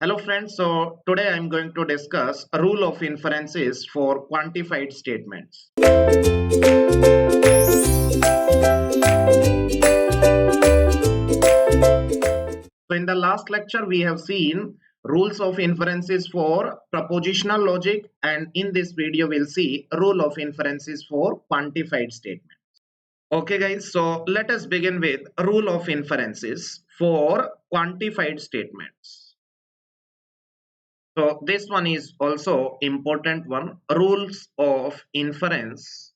Hello friends, so today I am going to discuss a rule of inferences for quantified statements. So in the last lecture we have seen rules of inferences for propositional logic, and in this video we'll see rule of inferences for quantified statements. Okay guys, so let us begin with rule of inferences for quantified statements. So this one is also important one, rules of inference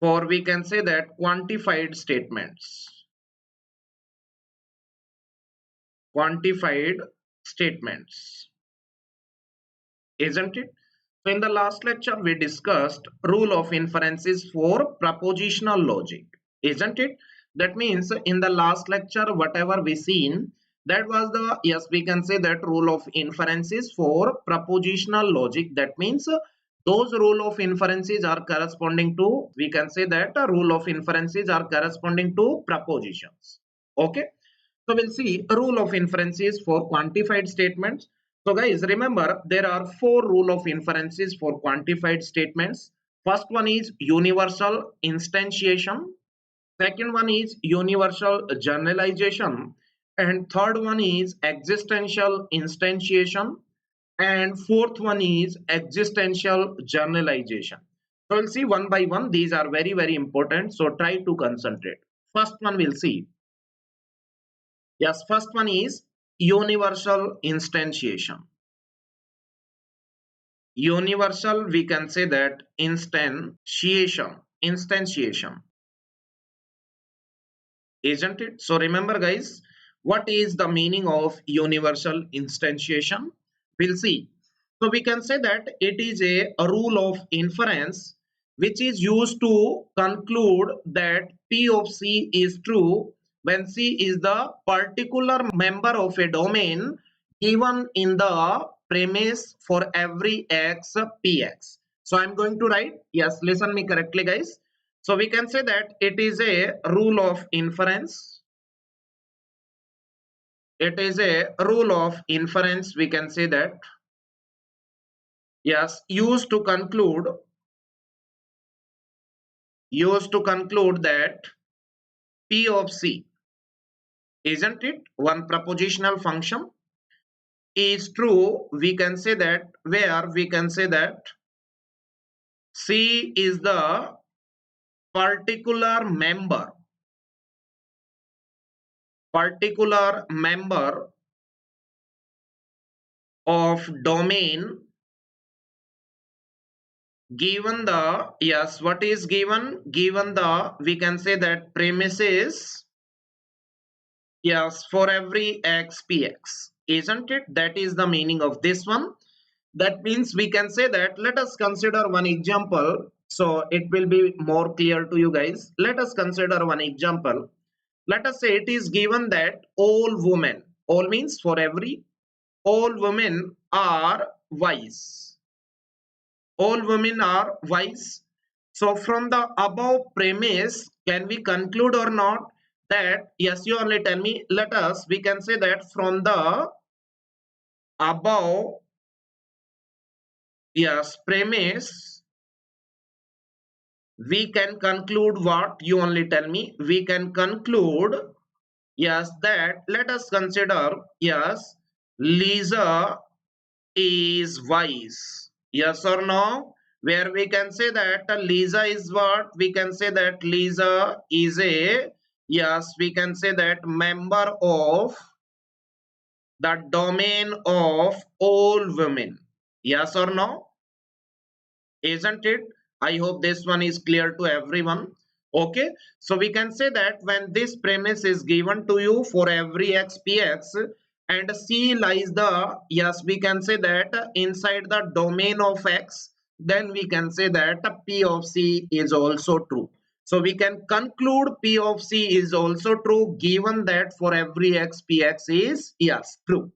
for, we can say that, quantified statements. Quantified statements, isn't it? So in the last lecture we discussed rule of inferences for propositional logic, isn't it? That means in the last lecture whatever we seen, that was the, yes, we can say that rule of inferences for propositional logic. That means those rule of inferences are corresponding to, we can say that rule of inferences are corresponding to propositions. Okay, so we'll see a rule of inferences for quantified statements. So guys, remember there are four rule of inferences for quantified statements. First one is universal instantiation. Second one is universal generalization. And third one is existential instantiation. And fourth one is existential generalization. So we'll see one by one. These are very, very important. So try to concentrate. First one we'll see. Yes, first one is universal instantiation. Universal, we can say that instantiation, isn't it? So remember guys, what is the meaning of universal instantiation? We'll see. So we can say that it is a rule of inference which is used to conclude that P of C is true when C is the particular member of a domain given in the premise for every x px. So I'm going to write, yes, listen me correctly guys. So we can say that it is a rule of inference. It is a rule of inference, we can say that, yes, used to conclude that P of C, isn't it, one propositional function is true, we can say that, where we can say that C is the particular member of domain given the, yes, what is given the, we can say that, premises, yes, for every x px, isn't it? That is the meaning of this one. That means we can say that, let us consider one example so it will be more clear to you guys. Let us consider one example. Let us say it is given that all women, all means for every, all women are wise. All women are wise. So from the above premise, can we conclude or not that, yes, you only tell me, let us, we can say that from the above, yes, premise, we can conclude what, you only tell me, we can conclude, yes, that, let us consider, yes, Lisa is wise, yes or no, where we can say that Lisa is what, we can say that Lisa is a, yes, we can say that member of the domain of all women, yes or no, isn't it? I hope this one is clear to everyone. Okay, so we can say that when this premise is given to you for every x px and C lies the, yes, we can say that inside the domain of x, then we can say that P of C is also true. So we can conclude P of C is also true given that for every x px is, yes, true,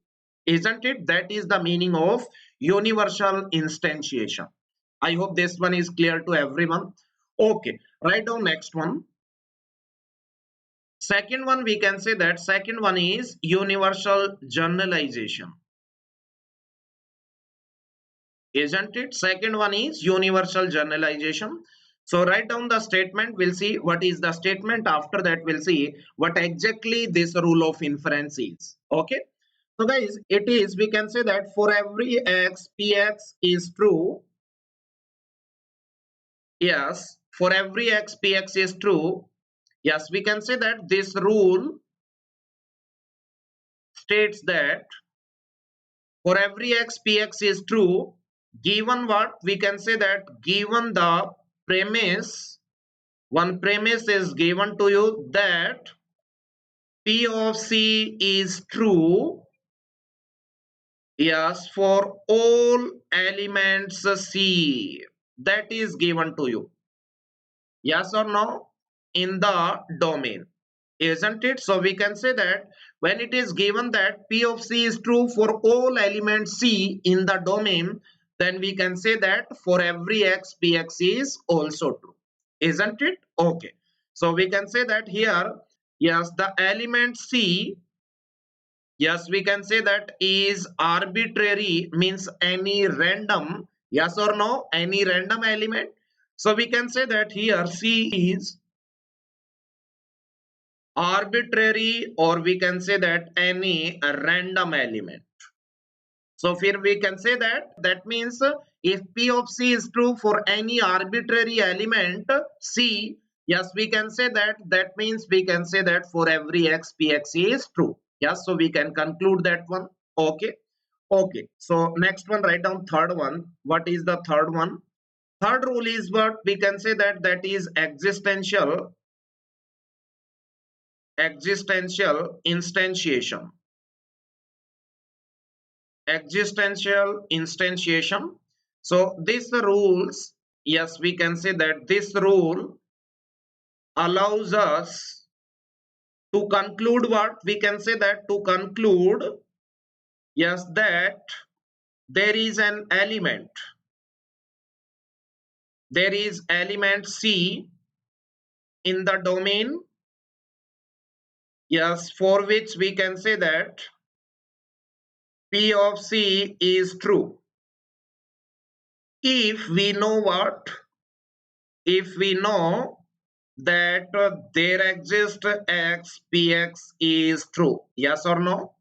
isn't it? That is the meaning of universal instantiation. I hope this one is clear to everyone. Okay, write down next one. Second one, we can say that second one is universal generalization, isn't it? Second one is universal generalization. So write down the statement. We'll see what is the statement. After that, we'll see what exactly this rule of inference is. Okay. So guys, it is, we can say that for every x, px is true. Yes, for every x, px is true. Yes, we can say that this rule states that for every x, px is true, given what? We can say that given the premise, one premise is given to you that p of c is true, yes, for all elements c. That is given to you. Yes or no? In the domain, isn't it? So we can say that when it is given that p of c is true for all elements c in the domain, then we can say that for every x, px is also true, isn't it? Okay, so we can say that here, yes, the element c, yes, we can say that is arbitrary, means any random, yes or no, any random element. So we can say that here c is arbitrary, or we can say that any random element. So here we can say that that means if p of c is true for any arbitrary element c, yes, we can say that that means we can say that for every x, px is true. Yes, so we can conclude that one. Okay. Okay, so next one, write down third one. What is the third one? Third rule is what we can say that that is existential instantiation. Existential instantiation. So these rules, yes, we can say that this rule allows us to conclude what? We can say that to conclude, yes, that there is an element. There is element C in the domain, yes, for which we can say that P of C is true. If we know what? If we know that there exists x, px is true. Yes or no?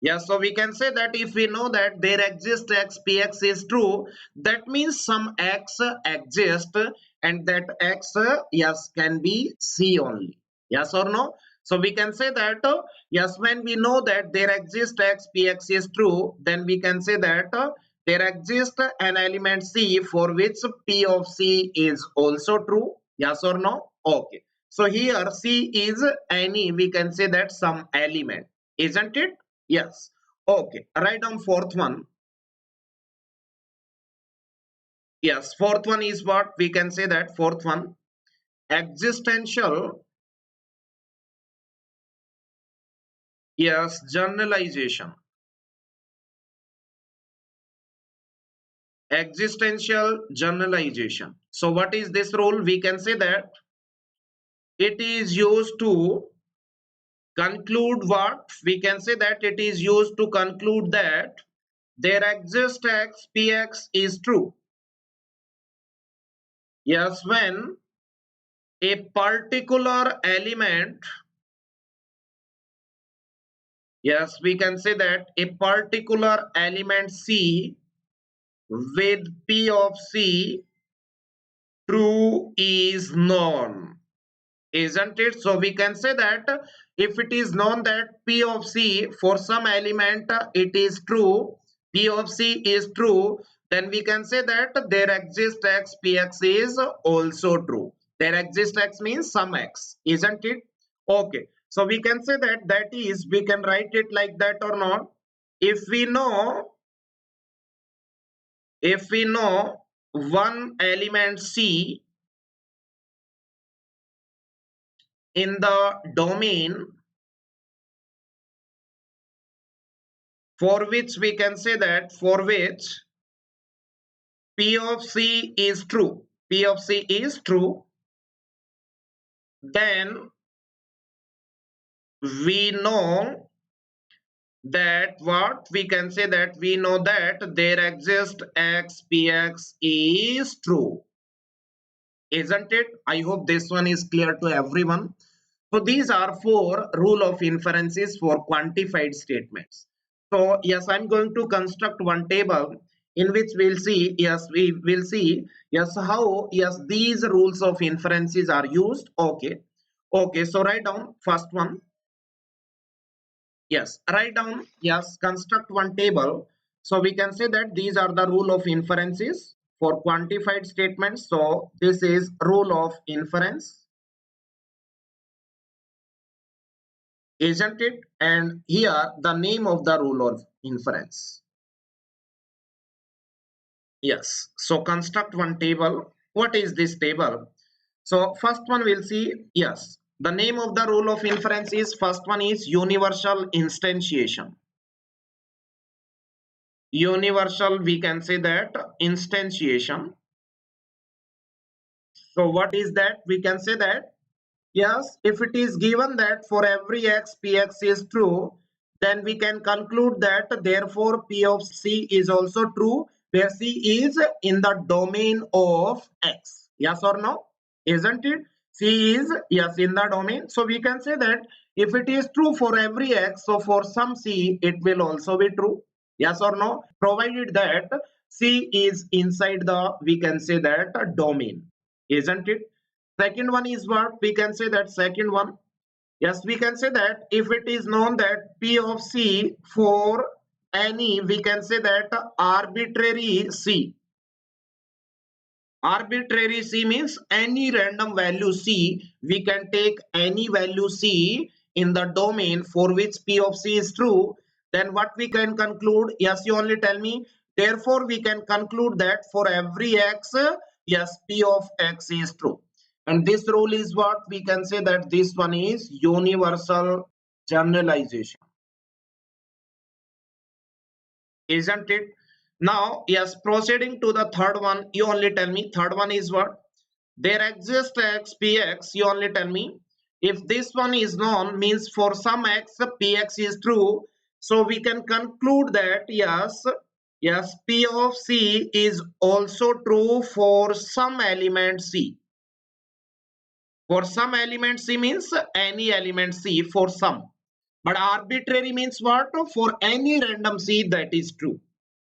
Yes, so we can say that if we know that there exists x, px is true, that means some x exists, and that x, yes, can be c only. Yes or no? So we can say that yes, when we know that there exists x, px is true, then we can say that there exists an element c for which p of c is also true. Yes or no? Okay. So here c is any, we can say that some element, isn't it? Yes. Okay. Write down fourth one. Yes. Fourth one is what? We can say that fourth one. Existential. Yes. Generalization. Existential generalization. So what is this rule? We can say that it is used to conclude what? We can say that it is used to conclude that there exists x, px is true. Yes, when a particular element, yes, we can say that a particular element C with P of C true is known, isn't it? So we can say that if it is known that P of C for some element it is true, P of C is true, then we can say that there exists x, Px is also true. There exists x means some x, isn't it? Okay, so we can say that that is, we can write it like that or not. If we know, if we know one element C in the domain for which we can say that for which P of C is true, P of C is true, then we know that what we can say that we know that there exists x px is true, isn't it? I hope this one is clear to everyone. So these are four rule of inferences for quantified statements. So yes, I'm going to construct one table in which we'll see, yes, we will see, yes, how, yes, these rules of inferences are used. Okay. Okay, so write down first one. Yes, write down, yes, construct one table. So we can say that these are the rule of inferences for quantified statements. So this is rule of inference, isn't it? And here the name of the rule of inference. Yes, so construct one table. What is this table? So first one we'll see, yes, the name of the rule of inference is, first one is universal instantiation. Universal, we can say that instantiation. So what is that? We can say that, yes, if it is given that for every x px is true, then we can conclude that therefore p of c is also true where c is in the domain of x. Yes or no? Isn't it? C is, yes, in the domain. So we can say that if it is true for every x, so for some c it will also be true. Yes or no? Provided that c is inside the, we can say that, domain. Isn't it? Second one is what we can say that second one. Yes, we can say that if it is known that P of C for any, we can say that arbitrary C. Arbitrary C means any random value C. We can take any value C in the domain for which P of C is true. Then what we can conclude? Yes, you only tell me. Therefore, we can conclude that for every X, yes, P of X is true. And this rule is what we can say that this one is universal generalization, isn't it? Now, yes, proceeding to the third one, you only tell me. Third one is what? There exists x px, you only tell me. If this one is known, means for some x px is true, so we can conclude that yes, p of c is also true for some element c. For some element c means any element c for some, but arbitrary means what? For any random c that is true,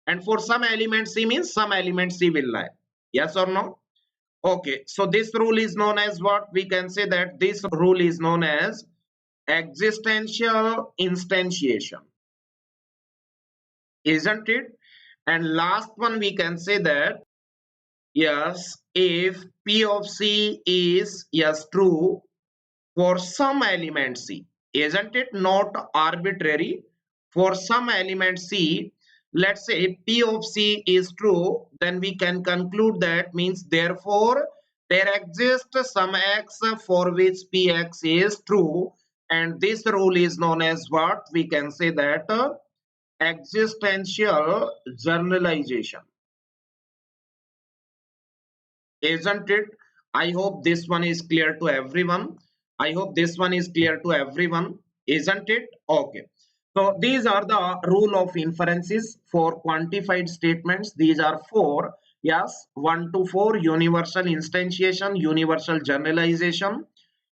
and for some element c means some element c will lie. Yes or no? Okay, so this rule is known as what? We can say that this rule is known as existential instantiation, isn't it? And last one we can say that, yes, if P of C is, yes, true for some element C, isn't it? Not arbitrary, for some element C, let's say P of C is true, then we can conclude that means therefore there exists some x for which Px is true, and this rule is known as what? We can say that existential generalization, isn't it? I hope this one is clear to everyone. I hope this one is clear to everyone, isn't it? Okay, so these are the rule of inferences for quantified statements. These are four. Yes, 1 to 4: universal instantiation, universal generalization,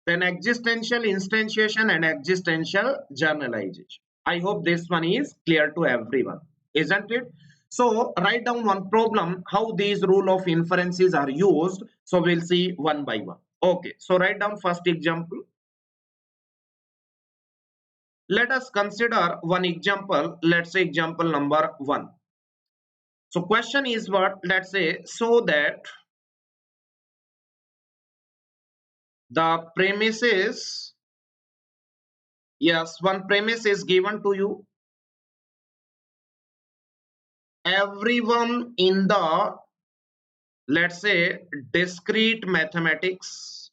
then existential instantiation, and existential generalization. I hope this one is clear to everyone, isn't it? So write down one problem how these rule of inferences are used. So we'll see one by one. Okay, so write down first example. Let us consider one example. Let's say example number 1. So question is what? Let's say so that the premises, yes, one premise is given to you. Everyone in the, let's say, discrete mathematics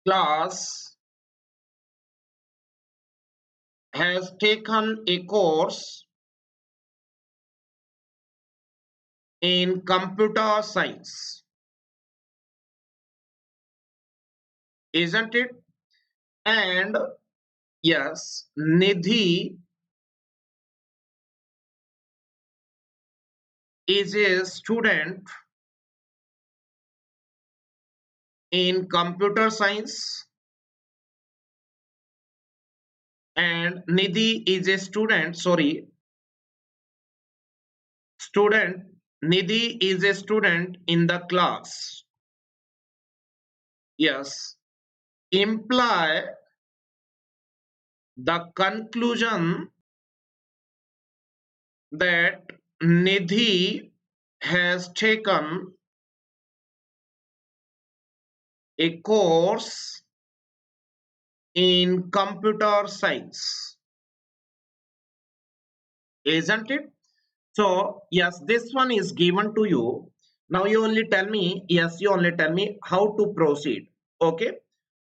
class has taken a course in computer science. isn't it? And yes, Nidhi is a student in computer science, and Nidhi is a student. Nidhi is a student in the class. Yes, imply the conclusion that Nidhi has taken a course in computer science, isn't it? So yes, this one is given to you. Now you only tell me, yes, you only tell me how to proceed. Okay.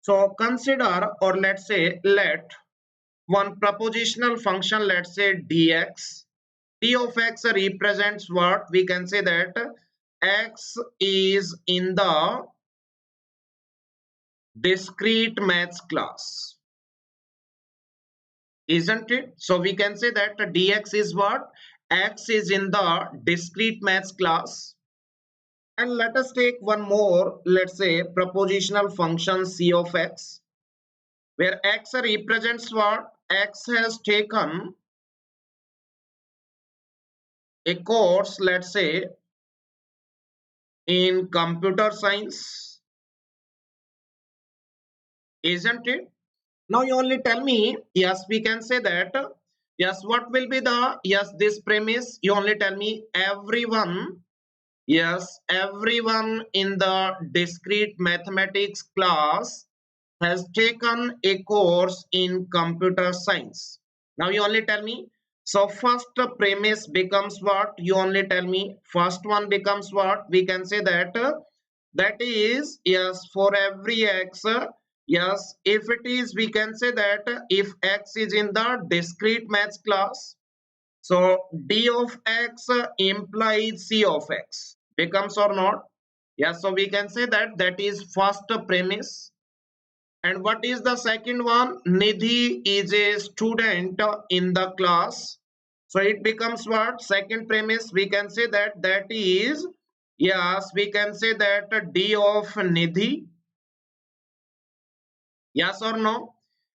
So consider, or let's say, let one propositional function, let's say dx. D of x represents what? We can say that x is in the discrete maths class, isn't it? So we can say that dx is what? X is in the discrete maths class. And let us take one more, let's say, propositional function c of x, where x represents what? X has taken a course, let's say, in computer science, isn't it? Now you only tell me, yes, we can say that, yes, what will be the, yes, this premise, you only tell me everyone, yes, everyone in the discrete mathematics class has taken a course in computer science. Now you only tell me. So first premise becomes what? You only tell me. First one becomes what? We can say that that is, yes, for every x. Yes, if it is, we can say that if x is in the discrete maths class, so d of x implies c of x becomes or not? Yes, so we can say that that is first premise. And what is the second one? Nidhi is a student in the class. So it becomes what? Second premise, we can say that that is, yes, we can say that D of Nidhi. Yes or no?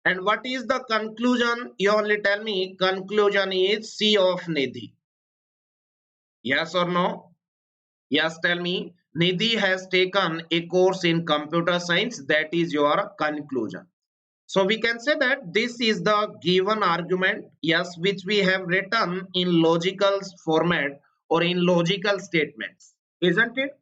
And what is the conclusion? You only tell me. Conclusion is C of Nidhi. Yes or no? Yes, tell me. Nidhi has taken a course in computer science. That is your conclusion. So we can say that this is the given argument, yes, which we have written in logical format or in logical statements, isn't it?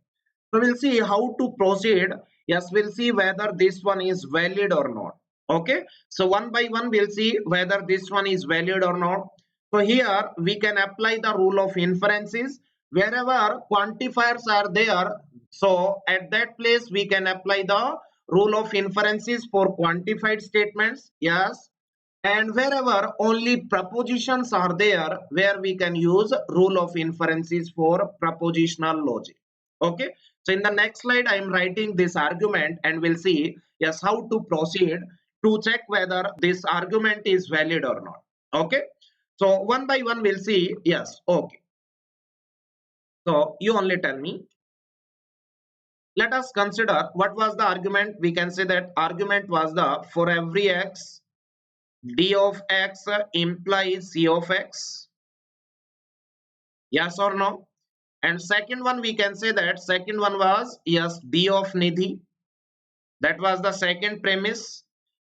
So we'll see how to proceed. Yes, we'll see whether this one is valid or not. Okay, so one by one we'll see whether this one is valid or not. So here we can apply the rule of inferences wherever quantifiers are there. So at that place we can apply the rule of inferences for quantified statements. Yes, and wherever only propositions are there, where we can use rule of inferences for propositional logic. Okay, so in the next slide I am writing this argument and we'll see, yes, how to proceed to check whether this argument is valid or not. Okay, so one by one we'll see. Yes, okay, so you only tell me. Let us consider what was the argument. We can say that argument was the for every x, d of x implies c of x. Yes or no? And second one, we can say that second one was, yes, d of Nidhi. That was the second premise.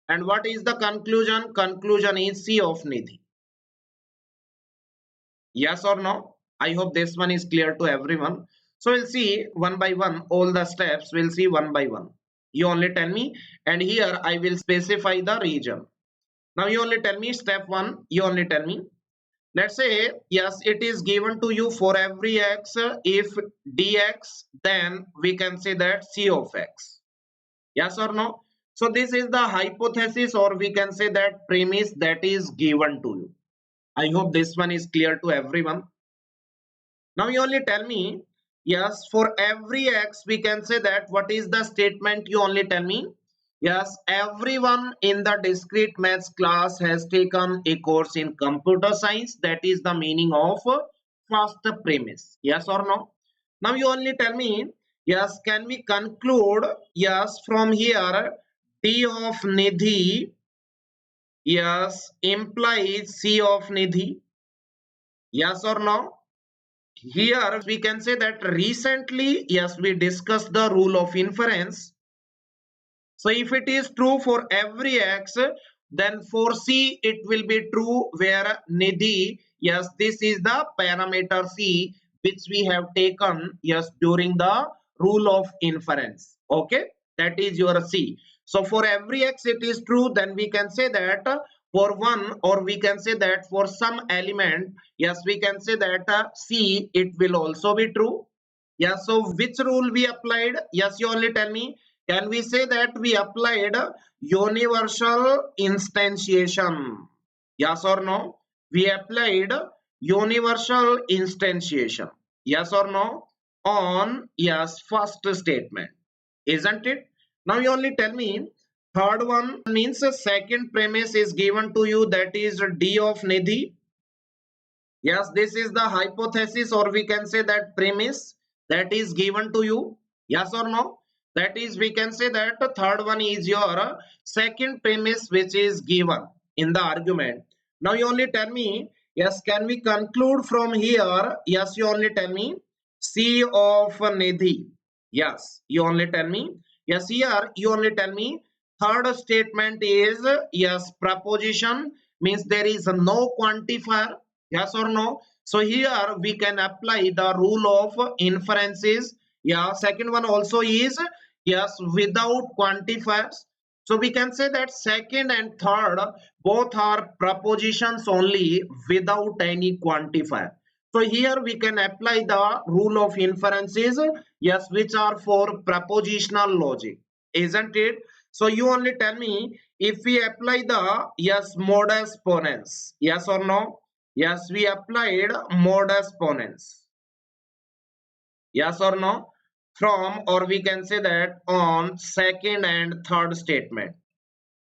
And what is the conclusion? Conclusion is c of Nidhi. Yes or no? I hope this one is clear to everyone. So we'll see one by one all the steps. We'll see one by one. You only tell me, and here I will specify the region. Now you only tell me step one. You only tell me. Let's say, yes, it is given to you for every x, if dx, then we can say that c of x. Yes or no? So this is the hypothesis, or we can say that premise that is given to you. I hope this one is clear to everyone. Now you only tell me, yes, for every x, we can say that what is the statement? You only tell me. Yes, everyone in the discrete maths class has taken a course in computer science. That is the meaning of first premise. Yes or no? Now you only tell me, yes, can we conclude, yes, from here, D of Nidhi, yes, implies C of Nidhi? Yes or no? Here we can say that recently, yes, we discussed the rule of inference. So if it is true for every x, then for C it will be true where Nidhi, yes, this is the parameter C which we have taken, yes, during the rule of inference. Okay, that is your C. So for every x it is true, then we can say that for one, or we can say that for some element, yes, we can say that C it will also be true. Yeah, so which rule we applied? Yes, you only tell me. Can we say that we applied universal instantiation? Yes or no? We applied universal instantiation. Yes or no? On, yes, first statement. Isn't it? Now you only tell me. Third one means the second premise is given to you, that is D of Nidhi. Yes, this is the hypothesis, or we can say that premise that is given to you. Yes or no? That is, we can say that the third one is your second premise which is given in the argument. Now you only tell me, yes, can we conclude from here? Yes, you only tell me C of Nidhi. Yes, you only tell me. Yes, here you only tell me third statement is, yes, proposition, means there is no quantifier. Yes or no? So here we can apply the rule of inferences. Yeah, second one also is, yes, without quantifiers. So we can say that second and third both are propositions only without any quantifier. So here we can apply the rule of inferences, yes, which are for propositional logic, isn't it? So you only tell me, if we apply the, yes, modus ponens, yes or no? Yes, we applied modus ponens. Yes or no? From, or we can say that on second and third statement.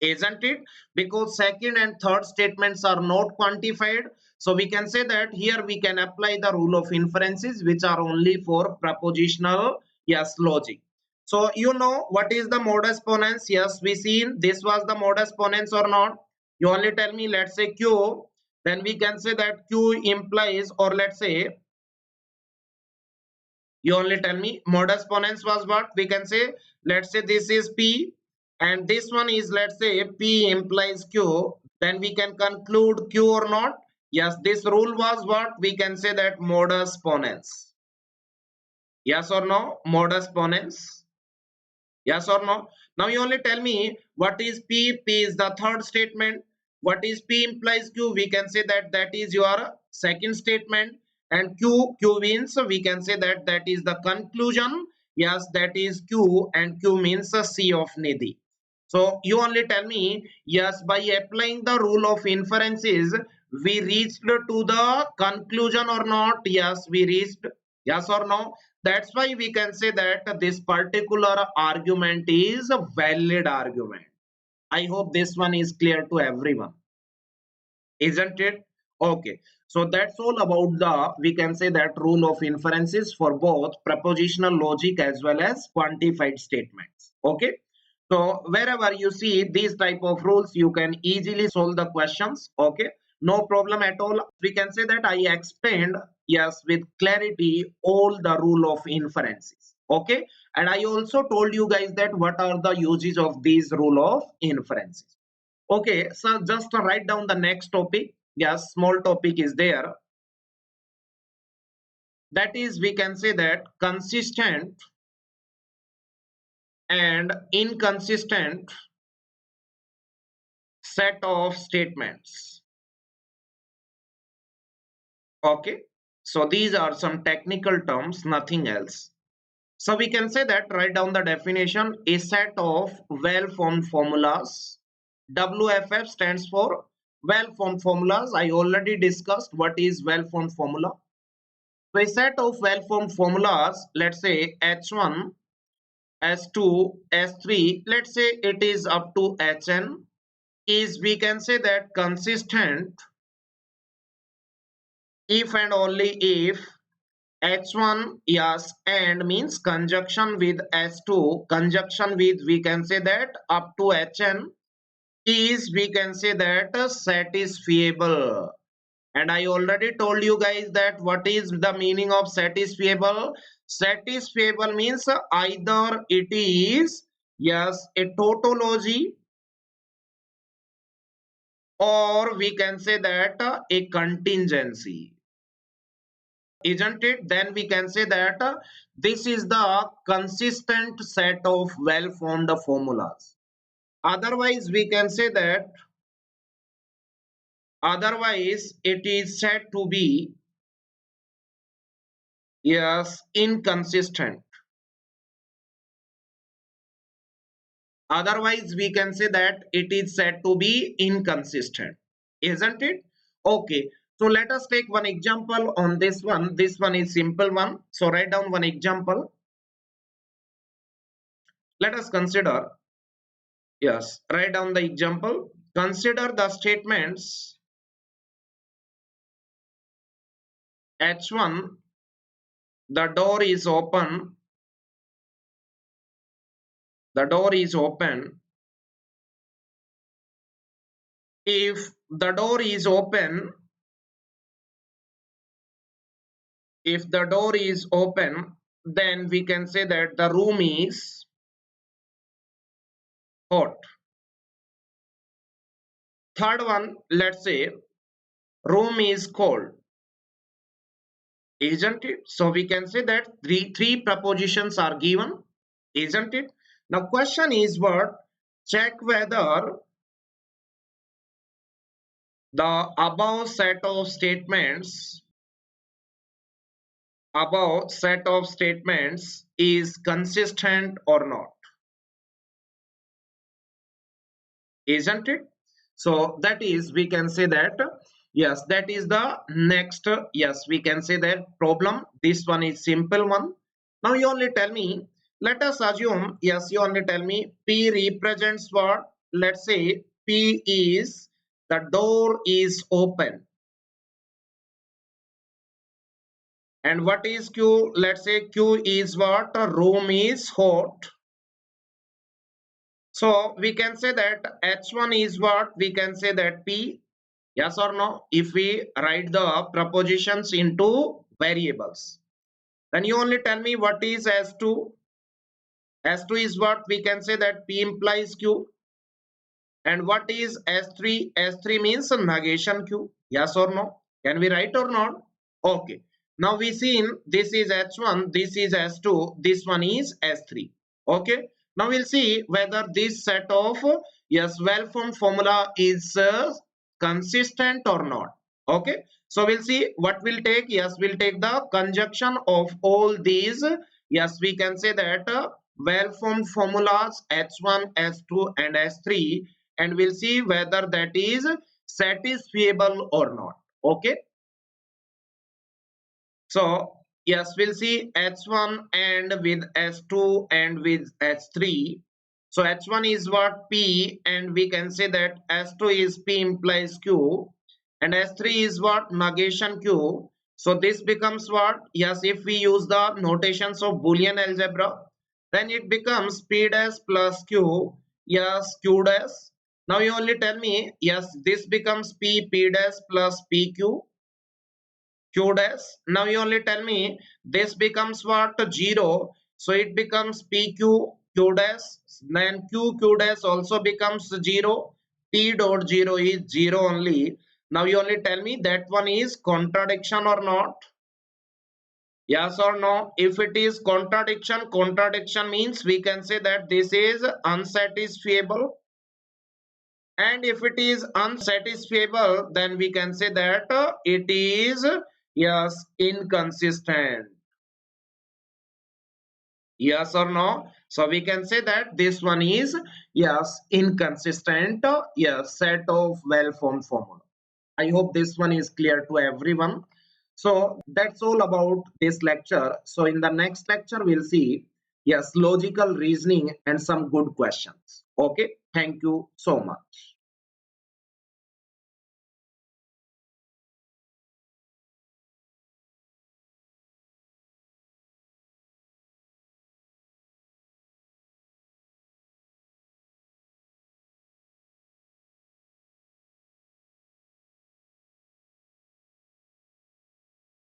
Isn't it? Because second and third statements are not quantified. So we can say that here we can apply the rule of inferences which are only for propositional, yes, logic. So you know what is the modus ponens? Yes, we seen this was the modus ponens or not? You only tell me, let's say Q, then we can say that Q implies, or let's say, you only tell me modus ponens was what? We can say, let's say this is P and this one is, let's say, P implies Q, then we can conclude Q or not? Yes, this rule was what? We can say that modus ponens. Yes or no? Modus ponens. Yes or no? Now you only tell me what is P. P is the third statement. What is P implies Q? We can say that that is your second statement. And Q means, we can say that that is the conclusion. Yes, that is Q, and Q means a C of Nidhi. So you only tell me, yes, by applying the rule of inferences, we reached to the conclusion or not? Yes, we reached. Yes or no? That's why we can say that this particular argument is a valid argument. I hope this one is clear to everyone, isn't it? Okay, so that's all about the, we can say that rule of inferences for both propositional logic as well as quantified statements. Okay, so wherever you see these type of rules, you can easily solve the questions. Okay, no problem at all. We can say that I explained, yes, with clarity all the rule of inferences. Okay, and I also told you guys that what are the uses of these rule of inferences. Okay, so just write down the next topic. Yes, small topic is there. That is, we can say that consistent and inconsistent set of statements. Okay, so these are some technical terms, nothing else. So we can say that, write down the definition: a set of well-formed formulas. WFF stands for well-formed formulas. I already discussed what is well-formed formula. So a set of well-formed formulas, let's say H1, S2, S3, let's say it is up to Hn, is we can say that consistent if and only if H1, yes, and means conjunction with S2, conjunction with we can say that up to Hn is we can say that satisfiable. And I already told you guys that what is the meaning of satisfiable. Satisfiable means either it is yes a tautology, or we can say that a contingency, isn't it? Then we can say that this is the consistent set of well formed formulas. Otherwise we can say that otherwise it is said to be yes inconsistent. Otherwise we can say that it is said to be inconsistent, isn't it? Okay, so let us take one example on this one. This one is simple one, so write down one example. Let us consider, yes, write down the example. Consider the statements H1, the door is open, the door is open. If the door is open, if the door is open, then we can say that the room is hot. Third one, let's say room is cold, isn't it? So we can say that three propositions are given, isn't it? Now question is what? Check whether the above set of statements is consistent or not, isn't it? So that is we can say that yes, that is the next yes we can say that problem. This one is simple one. Now you only tell me, let us assume, yes, you only tell me P represents what? Let's say P is the door is open. And what is Q? Let's say Q is what? A room is hot. So we can say that H1 is what? We can say that P. Yes or no? If we write the propositions into variables, then you only tell me what is S2. S2 is what? We can say that P implies Q. And what is S3? S3 means negation Q. Yes or no? Can we write or not? Okay. Now we seen this is H1, this is S2, this one is S3. Okay. Now we'll see whether this set of yes well formed formula is consistent or not. Okay. So we'll see what we'll take. Yes, we'll take the conjunction of all these. Yes, we can say that well formed formulas H1, S2 and S3, and we'll see whether that is satisfiable or not. Okay. So yes, we'll see H1 and with S2 and with S3. So H1 is what? P, and we can say that S2 is P implies Q, and S3 is what? Negation Q. So this becomes what? Yes, if we use the notations of Boolean algebra, then it becomes P dash plus Q. Yes, Q dash. Now you only tell me, yes, this becomes P dash plus PQ. Q dash. Now you only tell me this becomes what? 0. So it becomes PQ Q dash. Then Q dash also becomes 0. P dot 0 is 0 only. Now you only tell me that one is contradiction or not. Yes or no? If it is contradiction, contradiction means we can say that this is unsatisfiable. And if it is unsatisfiable, then we can say that it is yes inconsistent. Yes or no? So we can say that this one is yes inconsistent yes set of well formed formula. I hope this one is clear to everyone. So that's all about this lecture. So in the next lecture we'll see Yes, logical reasoning and some good questions. Okay, thank you so much.